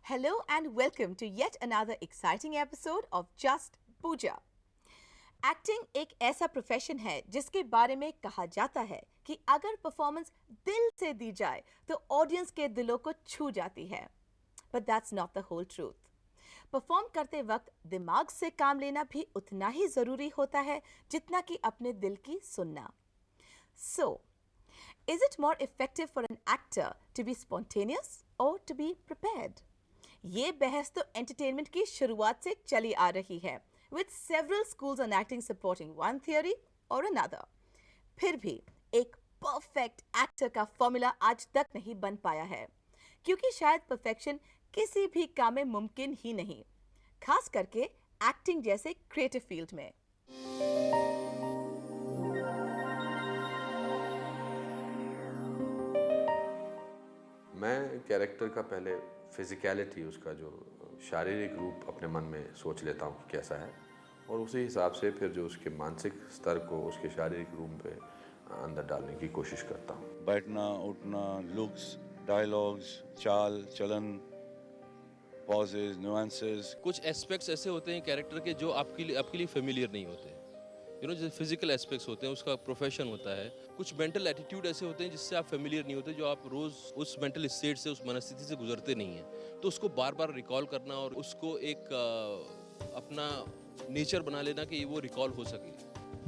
Hello and welcome to yet another exciting episode of Just Pooja. Acting एक ऐसा profession है जिसके बारे में कहा जाता है कि अगर परफॉर्मेंस दिल से दी जाए तो ऑडियंस के दिलों को छू जाती है. But that's not the whole truth. Perform करते वक्त दिमाग से काम लेना भी उतना ही जरूरी होता है जितना कि अपने दिल की सुनना. So, is it more effective for an actor to be spontaneous or to be prepared? ये बहस तो एंटरटेनमेंट की शुरुआत से चली आ रही है, with several schools on acting supporting one theory or another. फिर भी एक परफेक्ट एक्टर का फॉर्मूला आज तक नहीं बन पाया है, क्योंकि शायद परफेक्शन किसी भी काम में मुमकिन ही नहीं, खास करके एक्टिंग जैसे क्रिएटिव फील्ड में. मैं कैरेक्टर का पहले फिजिकलिटी, उसका जो शारीरिक रूप अपने मन में सोच लेता हूँ कि कैसा है, और उसी हिसाब से फिर जो उसके मानसिक स्तर को उसके शारीरिक रूप पे अंदर डालने की कोशिश करता हूँ. बैठना उठना, लुक्स, डायलॉग्स, चाल चलन, पॉजेज, नुआंसेस. कुछ एस्पेक्ट्स ऐसे होते हैं कैरेक्टर के जो आपके लिए फेमिलियर नहीं होते. जैसे फिजिकल एस्पेक्ट्स होते हैं, उसका प्रोफेशन होता है. कुछ मेंटल एटीट्यूड ऐसे होते हैं जिससे आप फेमिलियर नहीं होते, जो आप रोज उस मेंटल स्टेट से, उस मनस्थिति से गुजरते नहीं हैं. तो उसको बार बार रिकॉल करना और उसको एक अपना नेचर बना लेना कि वो रिकॉल हो सके,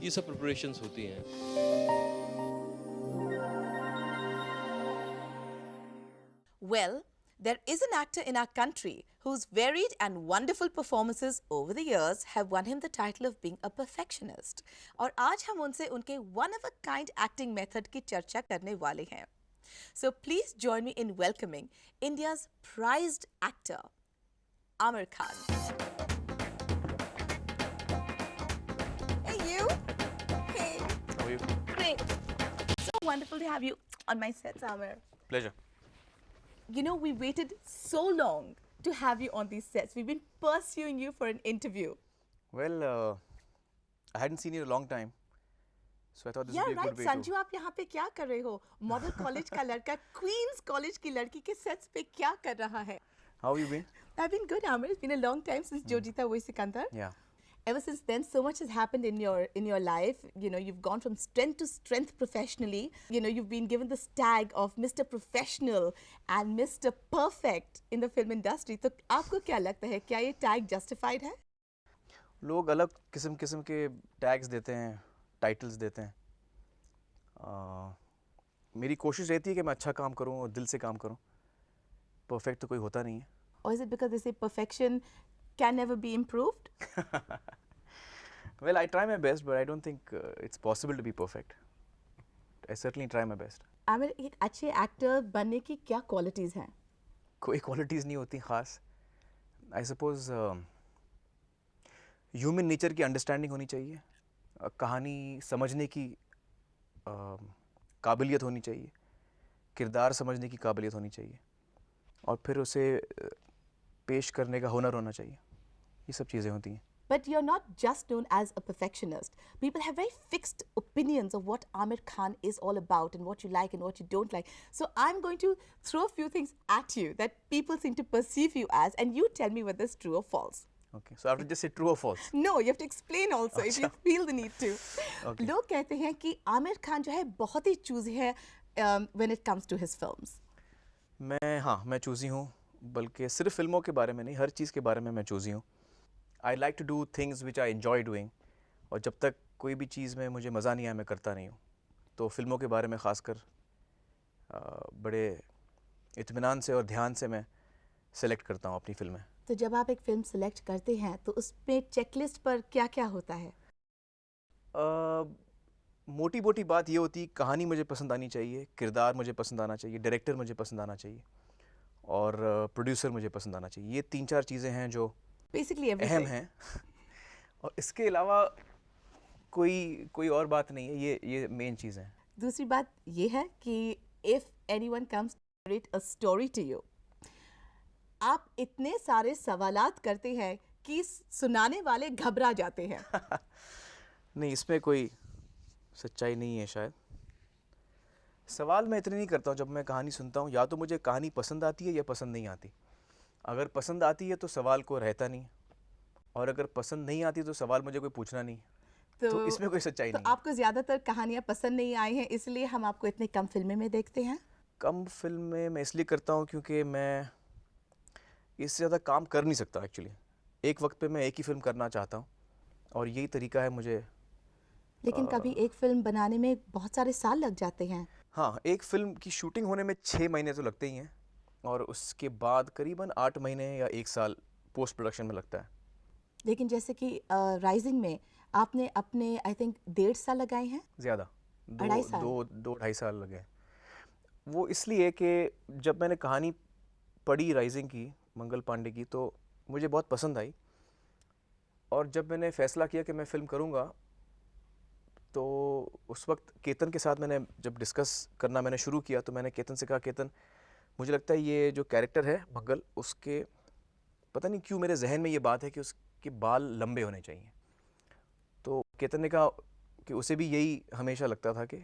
ये सब प्रिपरेशंस होती हैं. Well, there is an actor in our country whose varied and wonderful performances over the years have won him the title of being a perfectionist. और आज हम उनसे उनके one of a kind acting method की चर्चा करने वाले हैं. So please join me in welcoming India's prized actor, Aamir Khan. Hey you. Hey. How are you? Great. So wonderful to have you on my sets, Aamir. Pleasure. You know, we waited so long to have you on these sets. We've been pursuing you for an interview. Well, I hadn't seen you in a long time, so I thought this would be a good way Sanju, to. आप यहाँ पे क्या कर रहे हो? Model college का लड़का queen's college की लड़की के सेट्स पे क्या कर रहा है? How have you been? I've been good, Amir. It's been a long time since Jo Jeeta Wohi Sikandar. Yeah. Ever since then, so much has happened in your life. You know, you've gone from strength to strength professionally. You know, you've been given this tag of Mr. Professional and Mr. Perfect in the film industry. तो आपको क्या लगता है, क्या ये tag justified है? लोग अलग किस्म के टैग्स देते हैं, टाइटल्स देते हैं. मेरी कोशिश रहती है कि मैं अच्छा काम करूं और दिल से काम करूं. परफेक्ट तो कोई होता नहीं है. Or is it because they say perfection can never be improved? Well, I try my best, but I don't think it's possible to be perfect. I certainly try my best. Aamir, एक अच्छे actor बनने की क्या qualities हैं? कोई qualities नहीं होती ख़ास. आई सपोज ह्यूमन नेचर की अंडरस्टैंडिंग होनी चाहिए, कहानी समझने की काबिलियत होनी चाहिए, किरदार समझने की काबिलियत होनी चाहिए, और फिर उसे पेश करने का हुनर होना चाहिए. ये सब चीज़ें होती हैं. But you're not just known as a perfectionist. People have very fixed opinions of what Aamir Khan is all about and what you like and what you don't like. So I'm going to throw a few things at you that people seem to perceive you as, and you tell me whether it's true or false. Okay, so I have to just say true or false. No, you have to explain also if you feel the need to. Okay. लोग कहते हैं कि आमिर खान जो है बहुत ही choosy है when it comes to his films. मैं choosy हूँ, बल्कि सिर्फ फिल्मों के बारे में नहीं, हर चीज़ के बारे में मैं चूज़ी हूँ. I like to do things which I enjoy doing, और जब तक कोई भी चीज़ में मुझे मज़ा नहीं आया मैं करता नहीं हूँ. तो फिल्मों के बारे में ख़ासकर बड़े इत्मीनान से और ध्यान से मैं सेलेक्ट करता हूँ अपनी फिल्में. तो जब आप एक फिल्म सेलेक्ट करते हैं तो उसमें चेकलिस्ट पर क्या क्या होता है? मोटी मोटी बात ये होती, कहानी मुझे पसंद आनी चाहिए, किरदार मुझे पसंद आना चाहिए, डायरेक्टर मुझे पसंद आना चाहिए, और प्रोड्यूसर मुझे पसंद आना चाहिए. ये 3-4 चीज़ें हैं जो Basically अहम everything. हैं. और इसके अलावा कोई और बात नहीं है. ये मेन चीज़ है. दूसरी बात ये है कि if anyone comes to narrate a story to you, आप इतने सारे सवालात करते हैं कि सुनाने वाले घबरा जाते हैं. नहीं, इसमें कोई सच्चाई नहीं है शायद. सवाल मैं इतने नहीं करता हूँ. जब मैं कहानी सुनता हूँ, या तो मुझे कहानी पसंद आती है या पसंद नहीं आती. अगर पसंद आती है तो सवाल को रहता नहीं, और अगर पसंद नहीं आती तो सवाल मुझे कोई पूछना नहीं। तो इसमें कोई सच्चाई तो नहीं है। आपको ज़्यादातर कहानियाँ पसंद नहीं आई हैं, इसलिए हम आपको इतनी कम फिल्में में देखते हैं? कम फिल्में मैं इसलिए करता हूँ क्योंकि मैं इससे ज़्यादा काम कर नहीं सकता एक्चुअली। एक वक्त पे मैं एक ही फ़िल्म करना चाहता हूँ, और यही तरीका है मुझे। लेकिन कभी एक फिल्म बनाने में बहुत सारे साल लग जाते हैं। हाँ, एक फ़िल्म की शूटिंग होने में 6 महीने तो लगते ही हैं, और उसके बाद करीबन 8 महीने या 1 साल पोस्ट प्रोडक्शन में लगता है। लेकिन जैसे कि राइजिंग में आपने अपने आई थिंक 1.5 साल लगाए हैं। ज़्यादा, अढ़ाई साल? दो ढाई साल लगे। वो इसलिए कि जब मैंने कहानी पढ़ी राइजिंग की, मंगल पांडे की, तो मुझे बहुत पसंद आई, और जब मैंने फ़ैसला किया कि मैं फ़िल्म करूँगा, तो उस वक्त केतन के साथ मैंने जब डिस्कस करना मैंने शुरू किया, तो मैंने केतन से कहा, केतन मुझे लगता है ये जो कैरेक्टर है मंगल, उसके पता नहीं क्यों मेरे जहन में ये बात है कि उसके बाल लंबे होने चाहिए। तो केतन ने कहा कि उसे भी यही हमेशा लगता था कि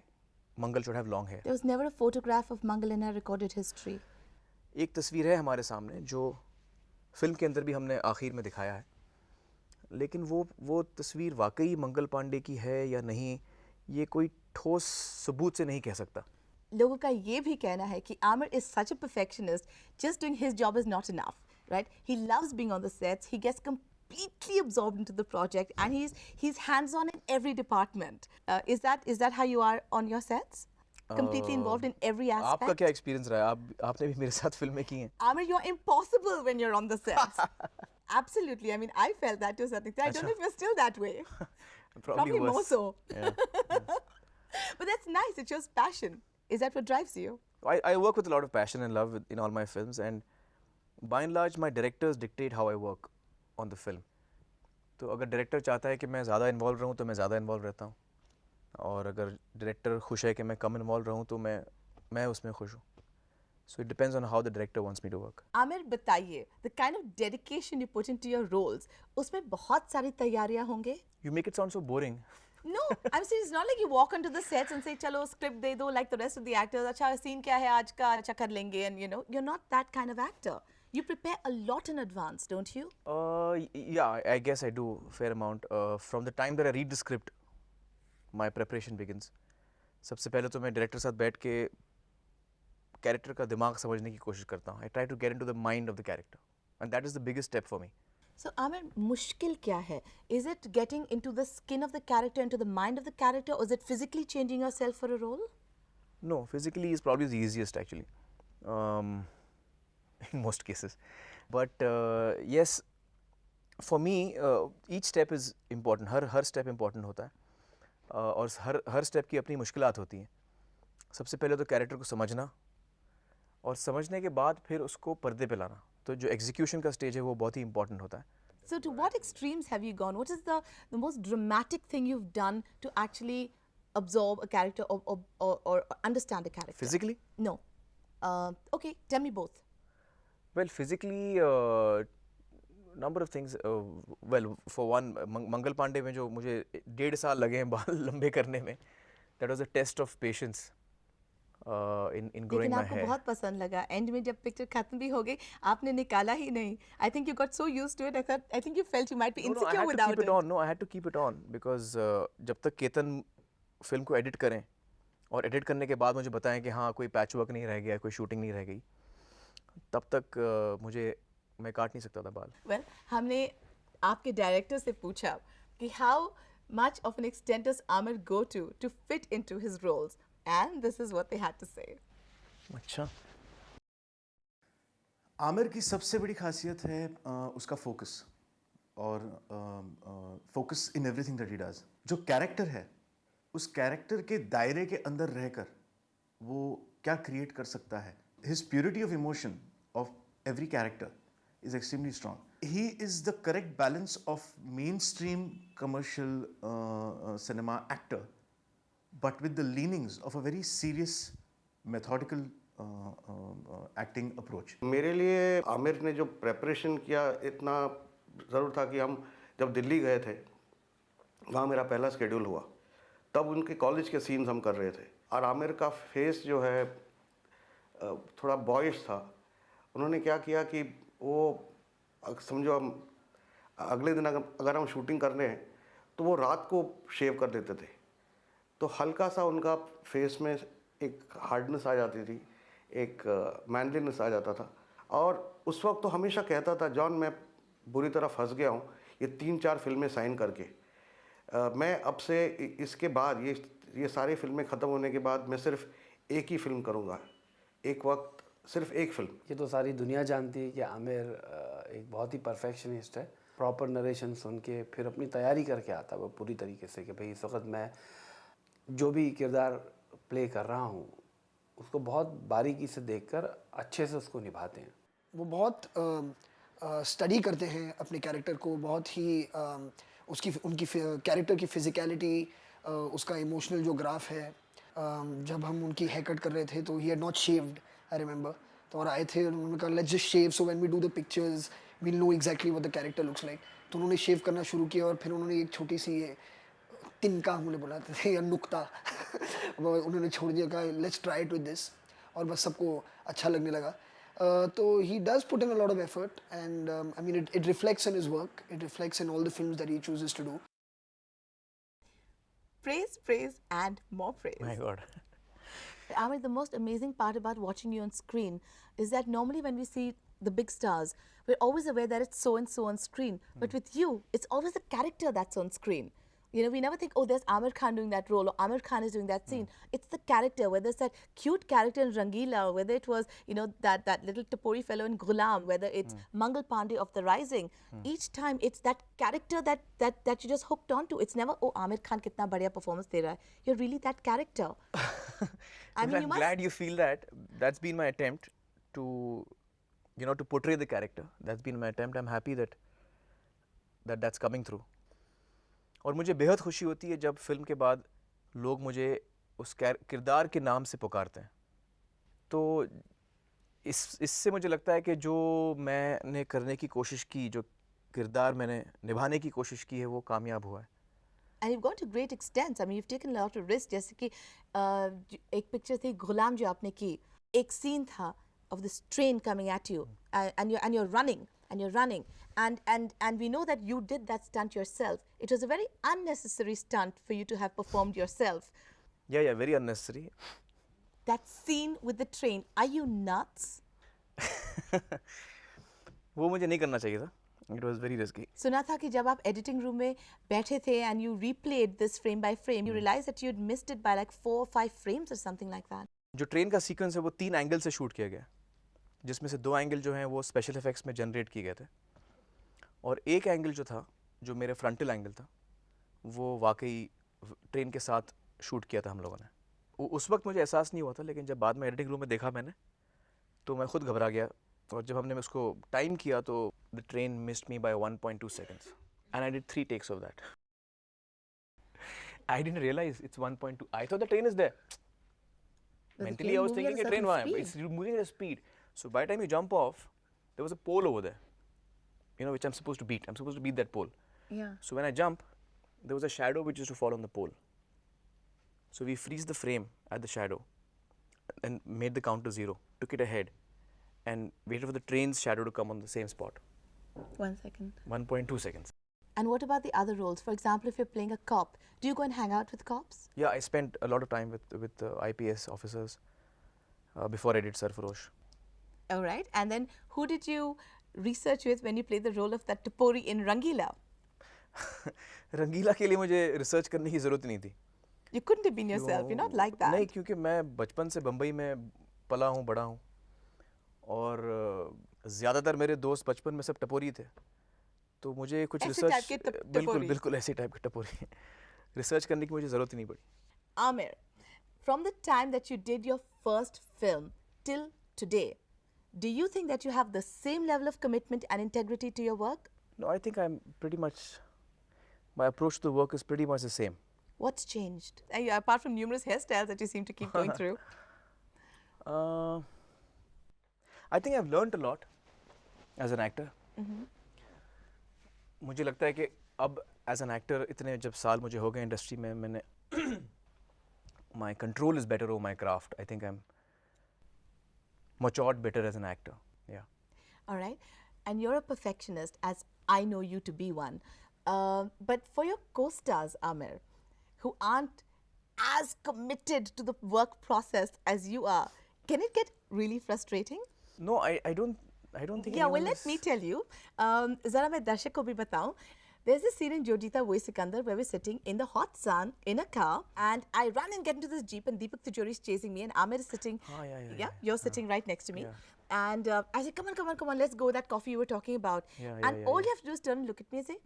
Mangal should have long hair. There was never a photograph of Mangal in our recorded history. एक तस्वीर है हमारे सामने जो फिल्म के अंदर भी हमने आखिर में दिखाया है, लेकिन वो तस्वीर वाकई मंगल पांडे की है या नहीं, ये कोई ठोस सबूत से नहीं कह सकता। लोगों का ये भी कहना है कि Aamir is such a perfectionist, just doing his job is not enough, right? He loves being on the sets, he gets completely absorbed into the project, and he's hands-on in every department. Is that how you are on your sets? Completely involved in every आपका aspect? क्या experience रहा है? आपने भी मेरे साथ फिल्में की हैं। Amir, you're impossible when you're on the sets. Absolutely. I mean, I felt that to a certain extent. I don't know if you're still that way. Probably more worse. so. Yeah. But that's nice. It shows passion. Is that what drives you? I work with a lot of passion and love in all my films, and by and large my directors dictate how I work on the film. तो अगर director चाहता है कि मैं ज़्यादा involve रहूँ तो मैं ज़्यादा इन्वॉल्व रहता हूँ, और अगर डायरेक्टर खुश है कि मैं कम इन्वॉल्व रहूँ तो मैं उसमें खुश हूँ. So it depends on how the director wants me to work. Aamir बताइए, the kind of dedication you put into your roles, उसमें बहुत सारी तैयारियां होंगे. You make it sound so boring. No, I'm saying it's not like you walk onto the sets and say, चलो script दे दो like the rest of the actors. अच्छा scene क्या है आज का, अच्छा कर लेंगे, and you're not that kind of actor. You prepare a lot in advance, don't you? Yeah, I guess I do fair amount. From the time that I read the script, my preparation begins. सबसे पहले तो मैं director के साथ बैठ के character का दिमाग समझने की कोशिश करता हूँ. I try to get into the mind of the character, and that is the biggest step for me. So Amir, मुश्किल क्या है? Is it getting into the skin of the character, into the mind of the character, or is it physically changing yourself for a role? No, physically is probably the easiest actually, in most cases. But yes, for me, each step is important. Her step important होता है, और हर step की अपनी मुश्किलात होती हैं. सबसे पहले तो कैरेक्टर को समझना, और समझने के बाद फिर उसको पर्दे पे लाना. तो जो एग्जीक्यूशन का स्टेज है वो बहुत ही इंपॉर्टेंट होता है. So to what extremes have you gone? What is the most dramatic thing you've done to actually absorb a character or understand a character? Physically? No. Okay, tell me both. Well, physically, number of things. Well, for one, Mangal Pandey में जो मुझे 1.5 साल लगे हैं बाल लंबे करने में, that was a test of patience in growing लेकिन my आपको hair. बहुत पसंद लगा. एंड में जब पिक्चर खत्म भी हो गई, आपने निकाला ही नहीं. I think you got so used to it. I think you felt you might be No, I insecure had to without keep it. it on. No, I had to keep it on because जब तक Ketan film को edit करें, और edit करने के बाद मुझे बताएं कि हाँ कोई पैच वर्क नहीं रह गया, कोई शूटिंग नहीं रह गई, तब तक मैं काट नहीं सकता था बाल. Well, हमने आपके डायरेक्टर से पूछा कि how much of an extent does Amir go to fit into his roles, and this is what they had to say. अच्छा. आमिर की सबसे बड़ी खासियत है उसका फोकस, और focus in everything that he does. जो कैरेक्टर है, उस कैरेक्टर के दायरे के अंदर रहकर वो क्या क्रिएट कर सकता है. His purity of emotion of every character is extremely strong. He is the correct balance of mainstream commercial cinema actor, but with the leanings of a very serious methodical acting approach. मेरे लिए आमिर ने जो preparation किया, इतना ज़रूर था कि हम जब दिल्ली गए थे, वहाँ मेरा पहला शेड्यूल हुआ, तब उनके कॉलेज के सीन्स हम कर रहे थे, और आमिर का फेस जो है थोड़ा बॉयश था. उन्होंने क्या किया कि वो समझो हम अगले दिन अगर हम शूटिंग कर रहे हैं तो वो रात को शेव कर देते थे, तो हल्का सा उनका फेस में एक हार्डनेस आ जाती थी, एक मैनलीनेस आ जाता था। और उस वक्त तो हमेशा कहता था, जॉन मैं बुरी तरह फंस गया हूँ ये 3-4 फिल्में साइन करके। मैं अब से इसके बाद ये सारी फिल्में ख़त्म होने के बाद मैं सिर्फ एक ही फिल्म करूँगा, एक वक्त सिर्फ एक फिल्म। ये तो सारी दुनिया जानती है कि आमिर एक बहुत ही परफेक्शनिस्ट है। प्रॉपर नरेशन सुन के फिर अपनी तैयारी करके आता है वो पूरी तरीके से कि भाई इस वक्त मैं जो भी किरदार प्ले कर रहा हूँ उसको बहुत बारीकी से देखकर अच्छे से उसको निभाते हैं। वो बहुत स्टडी करते हैं अपने कैरेक्टर को, बहुत ही उनकी कैरेक्टर की फिजिकलिटी, उसका इमोशनल जो ग्राफ है। जब हम उनकी हेयर कट कर रहे थे तो he had not shaved, I remember. तो और आए थे, उन्होंने कहा let's just shave so when we do the pictures we know exactly what the character looks like. तो उन्होंने शेव करना शुरू किया और फिर उन्होंने एक छोटी सी तिनका हम लोग बुलाते थे या नुक्ता वो उन्होंने छोड़ दिया, कहा let's try it with this, और बस सबको अच्छा लगने लगा। तो he does put in a lot of effort, and I mean it reflects in his work, it reflects in all the films that he chooses to do. Praise, praise, and more praise. My God. Amir, the most amazing part about watching you on screen is that normally when we see the big stars, we're always aware that it's so and so on screen. But with you, it's always the character that's on screen. You know, we never think, oh, there's Amir Khan doing that role, or Amir Khan is doing that scene. It's the character, whether it's that cute character in Rangila, or whether it was, you know, that little Tapori fellow in Ghulam, whether it's Mangal Pandey of The Rising. Each time, it's that character that you just hooked onto. It's never, oh, Amir Khan kitna badhiya performance de raha hai. You're really that character. I mean, I'm glad you feel that. That's been my attempt to, you know, to portray the character. That's been my attempt. I'm happy that's coming through. और मुझे बेहद खुशी होती है जब film के बाद लोग मुझे उस किरदार के नाम से पुकारते हैं। तो इससे मुझे लगता है कि जो मैंने करने की कोशिश की, जो किरदार मैंने निभाने की कोशिश की है, वो कामयाब हुआ है। And you've gone to great extents. I mean, you've taken a lot of risks. जैसे कि एक पिक्चर थी गुलाम जो आपने की, एक सीन था of this train coming at you, and you're running. And we know that you did that stunt yourself. It was a very unnecessary stunt for you to have performed yourself. Yeah, very unnecessary. That scene with the train, are you nuts? वो मुझे नहीं करना चाहिए था. It was very risky. सुना था कि जब आप editing room में बैठे थे and you replayed this frame by frame, you realized that you'd missed it by like 4 or 5 frames or something like that. जो ट्रेन का सीक्वेंस है वो 3 एंगल से शूट किया गया, जिसमें से 2 एंगल जो हैं वो स्पेशल इफेक्ट्स में जनरेट किए गए थे, और एक एंगल जो था, जो मेरे फ्रंटल एंगल था, वो वाकई ट्रेन के साथ शूट किया था हम लोगों ने। उस वक्त मुझे एहसास नहीं हुआ था, लेकिन जब बाद में एडिटिंग रूम में देखा मैंने, तो मैं खुद घबरा गया, और जब हमने उसको टाइम किया तो the train missed me by 1.2 seconds and I did 3 takes of that. I didn't realize it's 1.2. I thought the train is there. Mentally I was thinking a train why, it's moving at a speed. So by the time you jump off, there was a pole over there, you know, which I'm supposed to beat. I'm supposed to beat that pole. Yeah. So when I jump, there was a shadow which used to fall on the pole. So we freeze the frame at the shadow and made the count to 0, took it ahead, and waited for the train's shadow to come on the same spot. 1 second. 1.2 seconds. And what about the other roles? For example, if you're playing a cop, do you go and hang out with cops? Yeah, I spent a lot of time with IPS officers before I did Sarfarosh. All right. And then who did you research with when you played the role of that Tapori in Rangila? रंगीला के लिए मुझे research करने की ज़रूरत नहीं थी. You couldn't have been yourself. You're not like that. नहीं, क्योंकि मैं बचपन से बम्बई में पला हूँ, बड़ा हूँ, और ज़्यादातर मेरे दोस्त बचपन में सब टपोरी थे, तो मुझे कुछ रिसर्च बिल्कुल ऐसे टाइप के टपोरी रिसर्च करने की मुझे ज़रूरत ही नहीं पड़ी. Amir, from the time that you did your first film till today, do you think that you have the same level of commitment and integrity to your work? No, I think I'm pretty much, my approach to the work is pretty much the same. What's changed? Apart from numerous hairstyles that you seem to keep going through. I think I've learned a lot as an actor. मुझे लगता है कि अब as an actor इतने जब साल मुझे हो गए इंडस्ट्री में, मैंने my control is better over my craft. I think I'm matured better as an actor. Yeah. All right. and you're a perfectionist, as I know you to be one. But for your co-stars, Amir, who aren't as committed to the work process as you are, can it get really frustrating? No, I don't think Yeah, well, anyone let is- me tell you. Zara मैं दर्शक को भी बताऊं. There's a scene in Jo Jeeta Wohi Sikandar where we're sitting in the hot sun in a car, and I run and get into this jeep, and Deepak Tijori is chasing me, and Amir is sitting. Yeah. You're sitting right next to me. Yeah. And I said, come on, let's go. That coffee you were talking about. Yeah, And yeah, all yeah. you have to do is turn and look at me and say,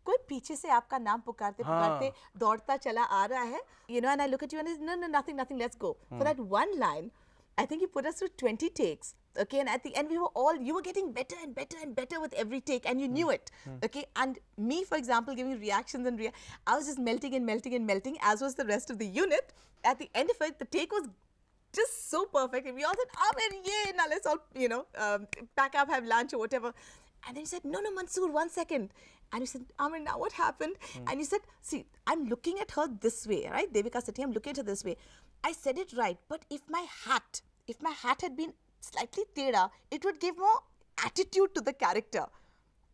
कोई पीछे से आपका नाम पुकारते पुकारते दौड़ता चला आ रहा है, you know, and I look at you and I say, no, nothing, let's go. For that one line, I think you put us through 20 takes, okay, and at the end you were getting better and better with every take, and you knew it, okay, and me, for example, giving reactions and I was just melting, as was the rest of the unit. At the end of it, the take was just so perfect, and we all said, Amir, yeah, now let's all, you know, pack up, have lunch or whatever. And then he said, no, Mansoor, 1 second. And he said, Amir, now what happened? And he said, see, I'm looking at her this way, right? Devika Sethi, I'm looking at her this way. I said it right, but if my hat had been slightly tera, it would give more attitude to the character.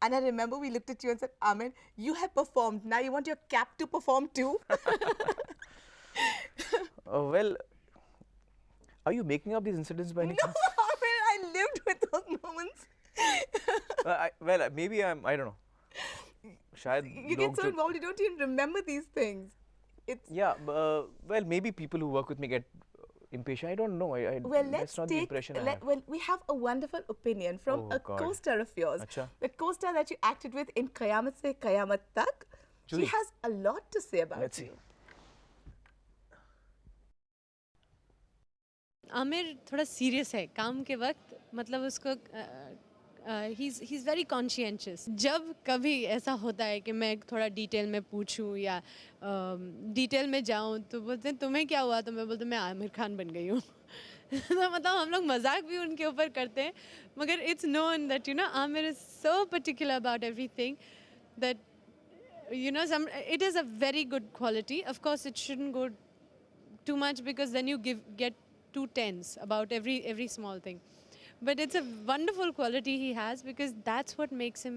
And I remember we looked at you and said, Amir, you have performed. Now you want your cap to perform too? Well, are you making up these incidents by any No, chance? Amir, I lived with those moments. Well, maybe I don't know. शायद You get लोग so जो- involved, you don't even remember these things. It's Yeah, well, maybe people who work with me get impatient. I don't know. well, that's let's not the take. impression I have. Well, we have a wonderful opinion from Oh, a God. co-star of yours, Acha. the co-star that you acted with in Qayamat Se Qayamat Tak. She Juhi. has a lot to say about Let's you. see. Aamir थोड़ा serious है काम के वक्त, मतलब उसको he is very conscientious. जब कभी ऐसा होता है कि मैं थोड़ा डिटेल में पूछूं या डिटेल में जाऊं तो बोलते हैं तुम्हें क्या हुआ, तो मैं बोलती हूँ मैं आमिर खान बन गई हूँ. तो मतलब हम लोग मजाक भी उनके ऊपर करते हैं, मगर it's known that you know Aamir is so particular about everything that you know it is a very good quality. Of course it shouldn't go too much because then you get too tense about every small thing, but it's a wonderful quality he has because that's what makes him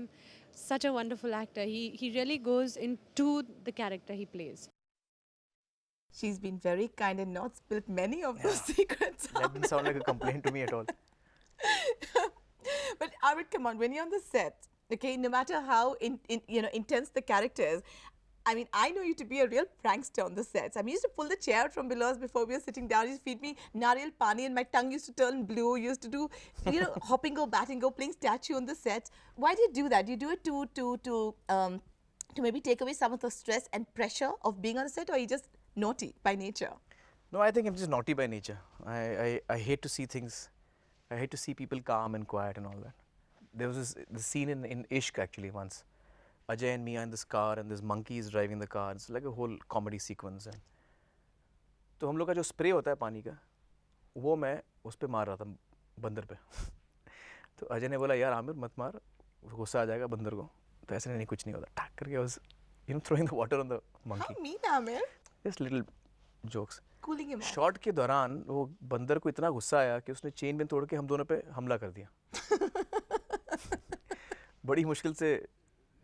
such a wonderful actor. He really goes into the character he plays. She's been very kind and not spilt many of those secrets. That didn't sound like a complaint to me at all. But Amir, come on, when you're on the set, okay, no matter how intense the character is, I mean, I know you to be a real prankster on the sets. I mean, you used to pull the chair out from below us before we were sitting down. You used to feed me nariyal pani and my tongue used to turn blue. You used to do, you know, hopping go, batting go, playing statue on the sets. Why do you do that? Do you do it to maybe take away some of the stress and pressure of being on a set, or are you just naughty by nature? No, I think I'm just naughty by nature. I hate to see things. I hate to see people calm and quiet and all that. There was this scene in Ishq actually once. Ajay and me are in this car and this monkey is driving the car. It's like a whole comedy sequence. And तो हम लोग का जो spray होता है पानी का, वो मैं उस पर मार रहा था बंदर पे. तो अजय ने बोला यार आमिर मत मार, गुस्सा आ जाएगा बंदर को. तो ऐसे नहीं, कुछ नहीं होता. टाक करके I was throwing the water on the monkey. How mean, Amir. Just little jokes. Cooling him off. Shot के दौरान वो बंदर को इतना गुस्सा आया कि उसने चेन पेन तोड़ के हम दोनों पे हमला कर दिया. बड़ी मुश्किल से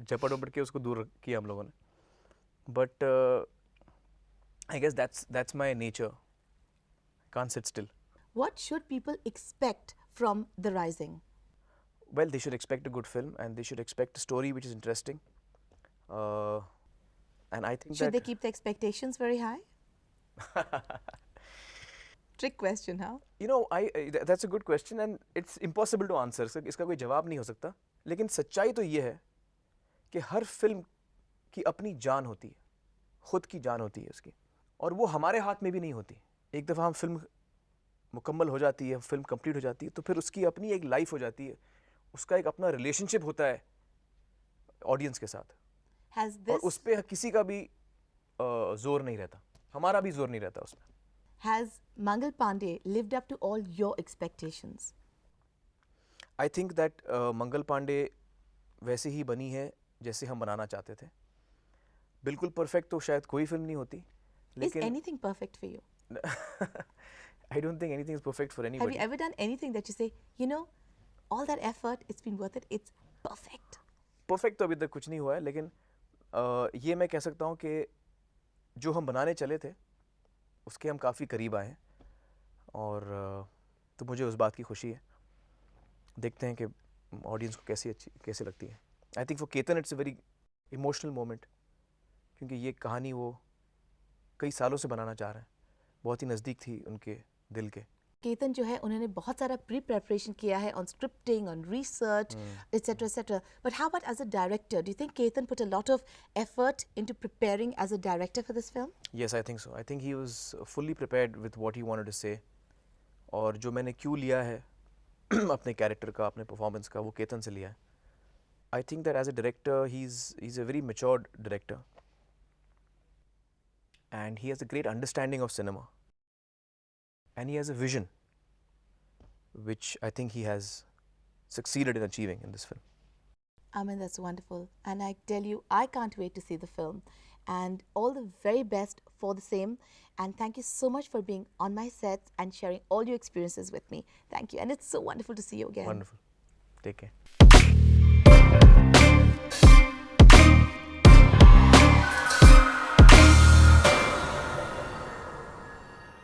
झपट वपट के उसको दूर किया हम लोगों ने. But I guess that's my nature. Can't sit still. What should people expect from The Rising? Well, they should expect a good film and they should expect a story which is interesting. And I think Should they that keep the expectations very high? Trick question, huh? you know that's a good question and it's impossible to answer. इसका कोई जवाब नहीं हो सकता. लेकिन सच्चाई तो ये है कि हर फिल्म की अपनी जान होती है, खुद की जान होती है उसकी, और वो हमारे हाथ में भी नहीं होती. एक दफ़ा हम फिल्म मुकम्मल हो जाती है, फिल्म कंप्लीट हो जाती है, तो फिर उसकी अपनी एक लाइफ हो जाती है, उसका एक अपना रिलेशनशिप होता है ऑडियंस के साथ, Has और this उस पर किसी का भी जोर नहीं रहता, हमारा भी जोर नहीं रहता उसमें. has Mangal Pandey lived up to all your expectations? I think that Mangal Pandey वैसे ही बनी है जैसे हम बनाना चाहते थे. बिल्कुल परफेक्ट तो शायद कोई फिल्म नहीं होती, Is लेकिन anything perfect for you? I don't think anything is perfect for Have anybody. you ever done anything that you say, you know, all that effort, it's been worth it. It's perfect. Perfect तो अभी तक कुछ नहीं हुआ है, लेकिन ये मैं कह सकता हूँ कि जो हम बनाने चले थे उसके हम काफ़ी करीब आए हैं, और तो मुझे उस बात की खुशी है. देखते हैं कि ऑडियंस को कैसे लगती है. I think for Ketan it's a very emotional moment, क्योंकि ये कहानी वो कई सालों से बनाना चाह रहे हैं, बहुत ही नज़दीक थी उनके दिल के. केतन जो है उन्होंने बहुत सारा प्री प्रेपरेशन किया है on scripting, on research, etcetera etcetera. But how about as a director, do you think Ketan put a lot of effort into preparing as a director for this film? Yes, I think so. I think he was fully prepared with what he wanted to say, और जो मैंने क्यों लिया है अपने character का, अपने performance का, वो केतन से लिया है. I think that as a director he is a very matured director, and he has a great understanding of cinema, and he has a vision which I think he has succeeded in achieving in this film. I mean, that's wonderful. And I tell you, I can't wait to see the film. And all the very best for the same. And thank you so much for being on my set and sharing all your experiences with me. Thank you. And it's so wonderful to see you again. Wonderful. Take care.